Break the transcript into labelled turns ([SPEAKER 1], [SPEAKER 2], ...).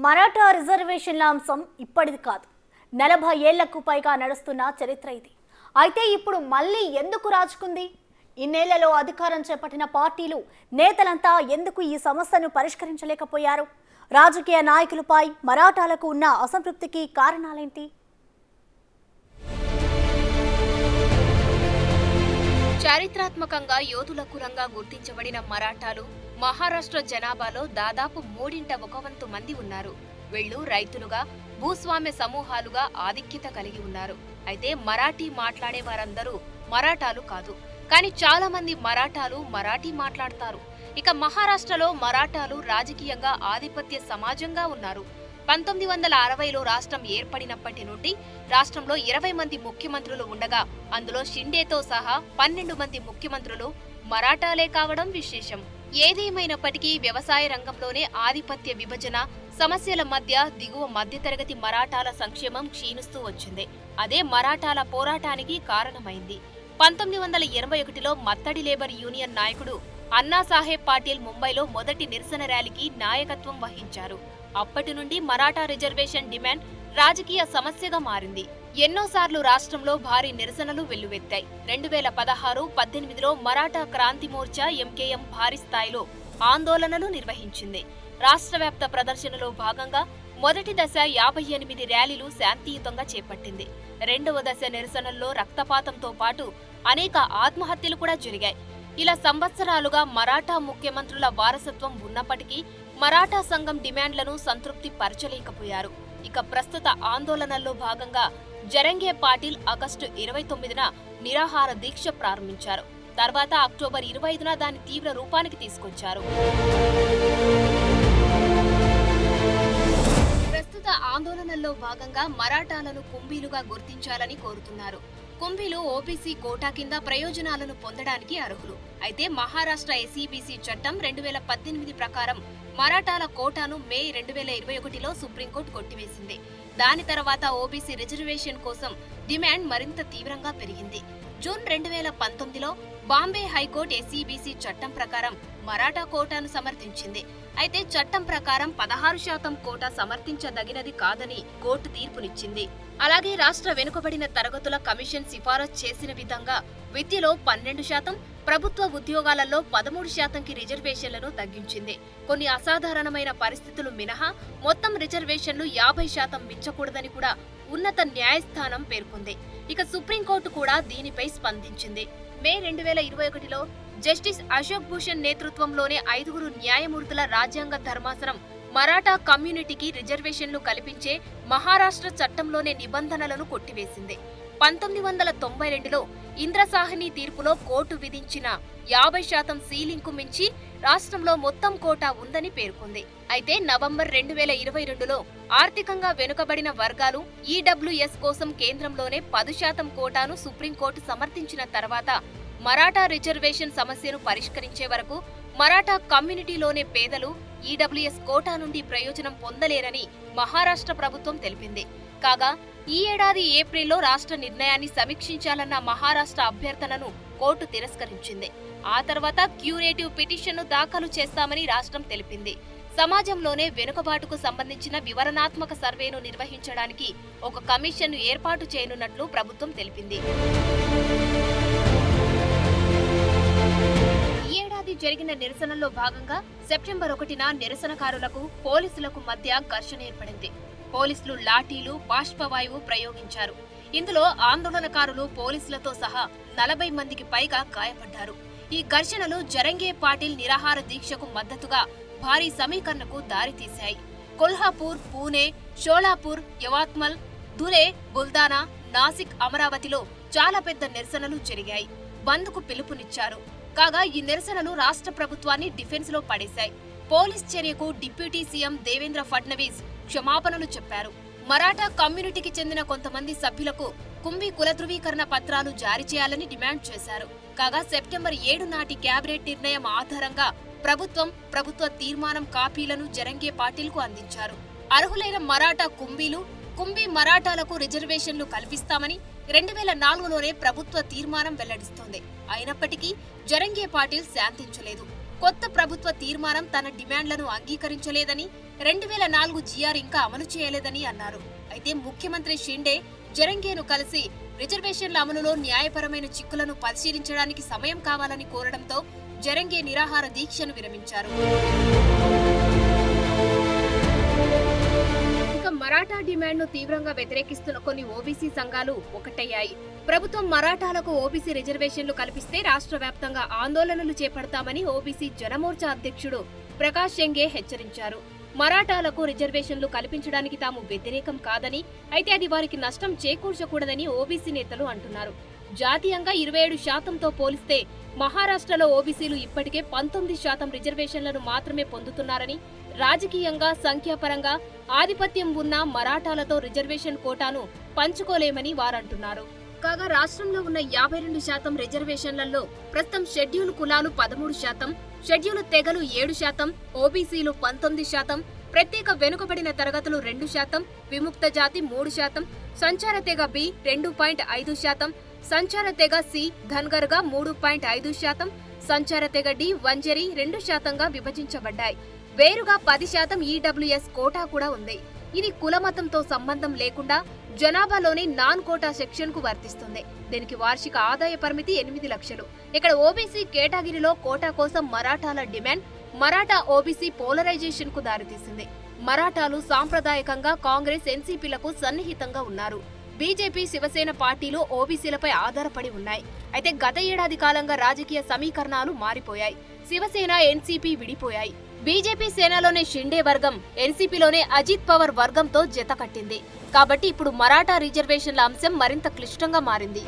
[SPEAKER 1] మరాఠా రిజర్వేషన్ల అంశం ఇప్పటిది కాదు. 40 ఏళ్లకు పైగా నడుస్తున్న చరిత్ర ఇది. అయితే ఇప్పుడు మళ్ళీ ఎందుకు రాజుకుంది? ఇన్నేళ్లలో అధికారం చేపట్టిన పార్టీలు నేతలంతా ఎందుకు ఈ సమస్యను పరిష్కరించలేకపోయారు? రాజకీయ నాయకులపై మరాఠాలకు ఉన్న అసంతృప్తికి కారణాలేంటి?
[SPEAKER 2] చారిత్రాత్మకంగా యోధుల కులంగా గుర్తించబడిన మరాఠాలు మహారాష్ట్ర జనాభాలో దాదాపు 1/3 మంది ఉన్నారు. వీళ్లు రైతులుగా, భూస్వామ్య సమూహాలుగా ఆధిక్యత కలిగి ఉన్నారు. అయితే మరాఠీ మాట్లాడే వారందరూ మరాఠాలు కాదు. కానీ చాలా మంది మరాఠాలు మరాఠీ మాట్లాడతారు. ఇక మహారాష్ట్రలో మరాఠాలు రాజకీయంగా ఆధిపత్య సమాజంగా ఉన్నారు. 1960లో రాష్ట్రం ఏర్పడినప్పటి నుండి రాష్ట్రంలో 20 మంది ముఖ్యమంత్రులు ఉండగా అందులో షిండేతో సహా 12 మంది ముఖ్యమంత్రులు మరాఠాలే కావడం విశేషం. ఏదేమైనప్పటికీ వ్యవసాయ రంగంలోనే ఆధిపత్య విభజన సమస్యల మధ్య దిగువ మధ్యతరగతి మరాఠాల సంక్షేమం క్షీణిస్తూ వచ్చింది. అదే మరాఠాల పోరాటానికి కారణమైంది. 1981లో మత్తడి లేబర్ యూనియన్ నాయకుడు అన్నాసాహెబ్ పాటిల్ ముంబైలో మొదటి నిరసన ర్యాలీకి నాయకత్వం వహించారు. అప్పటి నుండి మరాఠా రిజర్వేషన్ డిమాండ్ రాజకీయ సమస్యగా మారింది. ఎన్నోసార్లు రాష్ట్రంలో భారీ నిరసనలు వెల్లువెత్తాయి. 2016-18లో మరాఠా క్రాంతి మోర్చా ఎంకేఎం భారీ స్థాయిలో ఆందోళనలు నిర్వహించింది. రాష్ట్రవ్యాప్త ప్రదర్శనలో భాగంగా మొదటి దశ 58 ర్యాలీలు శాంతియుతంగా చేపట్టింది. రెండవ దశ నిరసనల్లో రక్తపాతంతో పాటు అనేక ఆత్మహత్యలు కూడా జరిగాయి. ఇలా సంవత్సరాలుగా మరాఠా ముఖ్యమంత్రుల వారసత్వం ఉన్నప్పటికీ మరాఠా సంఘం డిమాండ్లను సంతృప్తి పరచలేకపోయారు. ఇక ప్రస్తుత ఆందోళనల్లో భాగంగా జరంగే పాటిల్ ఆగస్టు 29న నిరాహార దీక్ష ప్రారంభించారు. తర్వాత అక్టోబర్ 25న దాని తీవ్ర రూపానికి తీసుకొచ్చారు. ప్రస్తుత ఆందోళనల్లో భాగంగా మరాఠాలను కుంభీలుగా గుర్తించాలని కోరుతున్నారు. కుంభీలు ఓబీసీ కోటా కింద ప్రయోజనాలను పొందడానికి అర్హులు. అయితే మహారాష్ట్ర ఎస్ఈబీసీ చట్టం 2018 ప్రకారం మరాఠాల కోటాను మే 2021లో సుప్రీంకోర్టు కొట్టివేసింది. దాని తర్వాత ఓబీసీ రిజర్వేషన్ కోసం డిమాండ్ మరింత తీవ్రంగా పెరిగింది. జూన్ 2019లో బాంబే హైకోర్టు ఎస్ఈబీసీ చట్టం ప్రకారం మరాఠా కోటాను సమర్థించింది. అయితే చట్టం ప్రకారం 16% కోటా సమర్థించదగినది కాదని కోర్టు తీర్పునిచ్చింది. అలాగే రాష్ట్ర వెనుకబడిన తరగతుల కమిషన్ సిఫారసు చేసిన విధంగా విద్యలో 12%, ప్రభుత్వ ఉద్యోగాలలో 13%కి రిజర్వేషన్లను తగ్గించింది. కొన్ని అసాధారణమైన పరిస్థితులు మినహా మొత్తం రిజర్వేషన్లు 50% మించకూడదని కూడా ఉన్నత న్యాయస్థానం పేర్కొంది. ఇక సుప్రీంకోర్టు కూడా దీనిపై స్పందించింది. మే 2021లో జస్టిస్ అశోక్ భూషణ్ నేతృత్వంలోని 5 న్యాయమూర్తుల రాజ్యాంగ ధర్మాసనం మరాఠా కమ్యూనిటీకి రిజర్వేషన్లు కల్పించే మహారాష్ట్ర చట్టంలోని నిబంధనలను కొట్టివేసింది. 1992లో ఇంద్రసాహ్ని తీర్పులో కోర్టు విధించిన 50% సీలింగ్కు మించి రాష్ట్రంలో మొత్తం కోటా ఉందని పేర్కొంది. అయితే నవంబర్ 2022లో ఆర్థికంగా వెనుకబడిన వర్గాలు ఈడబ్ల్యూఎస్ కోసం కేంద్రంలోనే 10% కోటాను సుప్రీంకోర్టు సమర్థించిన తర్వాత మరాఠా రిజర్వేషన్ సమస్యను పరిష్కరించే వరకు మరాఠా కమ్యూనిటీలోనే పేదలు ఈడబ్ల్యూఎస్ కోటా నుండి ప్రయోజనం పొందలేరని మహారాష్ట్ర ప్రభుత్వం తెలిపింది. కాగా ఈ ఏడాది ఏప్రిల్లో రాష్ట్ర నిర్ణయాన్ని సమీక్షించాలన్న మహారాష్ట్ర అభ్యర్థనను కోర్టు తిరస్కరించింది. ఆ తర్వాత క్యూరేటివ్ పిటిషన్ను దాఖలు చేస్తామని రాష్ట్రం తెలిపింది. సమాజంలోనే వెనుకబాటుకు సంబంధించిన వివరణాత్మక సర్వేను నిర్వహించడానికి ఒక కమిషన్ను ఏర్పాటు చేయనున్నట్లు ప్రభుత్వం తెలిపింది. జరిగిన నిరసనల్లో భాగంగా సెప్టెంబర్ 1న నిరసనకారులకు పోలీసులకు మధ్య ఘర్షణ ఏర్పడింది. పోలీసులు లాఠీలు, బాష్పవాయువు ప్రయోగించారు. ఇందులో ఆందోళనకారులు పోలీసులతో సహా 40 మందికి పైగా గాయపడ్డారు. ఈ ఘర్షణలు జరంగే పాటిల్ నిరాహార దీక్షకు మద్దతుగా భారీ సమీకరణకు దారితీశాయి. కొల్హాపూర్, పూణే, షోలాపూర్, యవత్మల్, ధులే, బుల్దానా, నాసిక్, అమరావతిలో చాలా పెద్ద నిరసనలు జరిగాయి. బంద్కు పిలుపునిచ్చారు. కాగా ఈ నిరసనలు రాష్ట్ర ప్రభుత్వాన్ని డిఫెన్స్ లో పడేశాయి. పోలీస్ చర్యకు డిప్యూటీ సీఎం దేవేంద్ర ఫడ్నవీస్ క్షమాపణలు చెప్పారు. మరాఠా కమ్యూనిటీకి చెందిన కొంతమంది సభ్యులకు కుంభీ కుల ధృవీకరణ పత్రాలు జారీ చేయాలని డిమాండ్ చేశారు. కాగా సెప్టెంబర్ 7 నాటి కేబినెట్ నిర్ణయం ఆధారంగా ప్రభుత్వ తీర్మానం కాపీలను జరంగే పాటిల్ కు అందించారు. అర్హులైన మరాఠా కుంభీ మరాఠాలకు రిజర్వేషన్లు కల్పిస్తామని 2004లోనే ప్రభుత్వ తీర్మానం వెల్లడిస్తోంది. అయినప్పటికీ జరంగే పాటిల్ శాంతించలేదు. కొత్త ప్రభుత్వ తీర్మానం తన డిమాండ్లను అంగీకరించలేదని 2004 జీఆర్ ఇంకా అమలు చేయలేదని అన్నారు. అయితే ముఖ్యమంత్రి షిండే జరంగేను కలిసి రిజర్వేషన్ల అమలులో న్యాయపరమైన చిక్కులను పరిశీలించడానికి సమయం కావాలని కోరడంతో జరంగే నిరాహార దీక్షను విరమించారు. ఇక మరాఠా డిమాండ్ను తీవ్రంగా వ్యతిరేకిస్తున్న కొన్ని ఓబీసీ సంఘాలు ఒకటయ్యాయి. ప్రభుత్వం మరాఠాలకు ఓబీసీ రిజర్వేషన్లు కల్పిస్తే రాష్ట్ర వ్యాప్తంగా ఆందోళనలు చేపడతామని ఓబీసీ జనమోర్చా అధ్యక్షుడు ప్రకాష్ షెంగే హెచ్చరించారు. మరాఠాలకు రిజర్వేషన్లు కల్పించడానికి తాము వ్యతిరేకం కాదని, అయితే అది వారికి నష్టం చేకూర్చకూడదని ఓబీసీ నేతలు అంటున్నారు. జాతీయంగా 27%తో పోలిస్తే మహారాష్ట్రలో ఓబీసీలు ఇప్పటికే 19% రిజర్వేషన్లను మాత్రమే పొందుతున్నారని, రాజకీయంగా సంఖ్యాపరంగా ఆధిపత్యం ఉన్న మరాఠాలతో రిజర్వేషన్ కోటాను పంచుకోలేమని వారంటున్నారు. కాగా రాష్ట్రంలో ఉన్న 52% రిజర్వేషన్లలో ప్రస్తుతం షెడ్యూల్ కులాలు 13%, షెడ్యూల్ తెగలు 7%, ఓబీసీలు 19%, ప్రత్యేక వెనుకబడిన తరగతులు 2%, విముక్త జాతి 3%, సంచార తెగ బి 2.5%, సంచార తెగ సి ధన్గర్గా 3.5%, సంచార తెగ డి వంజరి 2%గా విభజించబడ్డాయి. వేరుగా 10% ఈడబ్ల్యూఎస్ కోటా కూడా ఉంది. ఇది కులమతంతో సంబంధం లేకుండా జనాభాలోని నాన్ కోటా సెక్షన్ కు వర్తిస్తుంది. దీనికి వార్షిక ఆదాయ పరిమితి 8 లక్షలు. ఇక్కడ ఓబీసీ కేటగిరీలో కోటా కోసం మరాఠాల డిమాండ్ మరాఠా ఓబీసీ పోలరైజేషన్ కు దారితీసింది. మరాఠాలు సాంప్రదాయకంగా కాంగ్రెస్, ఎన్సీపీలకు సన్నిహితంగా ఉన్నారు. బీజేపీ, శివసేన పార్టీలు ఓబీసీలపై ఆధారపడి ఉన్నాయి. అయితే గత ఏడాది కాలంగా రాజకీయ సమీకరణాలు మారిపోయాయి. శివసేన, ఎన్సీపీ విడిపోయాయి. బీజేపీ సేనలోనే షిండే వర్గం, ఎన్సీపీలోనే అజిత్ పవార్ వర్గంతో జత కట్టింది. కాబట్టి ఇప్పుడు మరాఠా రిజర్వేషన్ల అంశం మరింత క్లిష్టంగా మారింది.